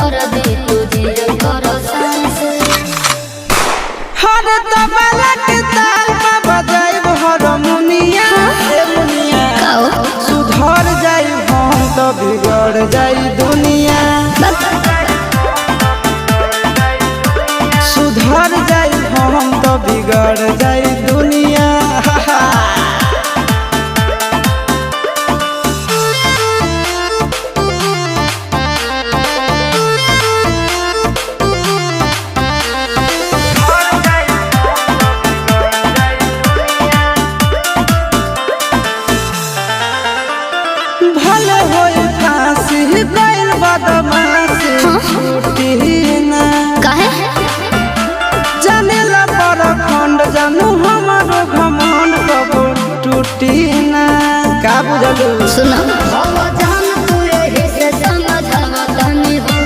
कर दे तुझे कर सांस हर तबला के ताल में बजाइब हारमोनिया ए मुनिया सुधर जाई हम तो बिगड़ जाई दुनिया सुधर जाई हम तो बिगड़ जाई दुनिया भले होई फांसी गइल बदमाशी छूटी ना काहे जानेला पर खंड जानू हमारो घमंड कबो टूटी ना का बुझलू सुना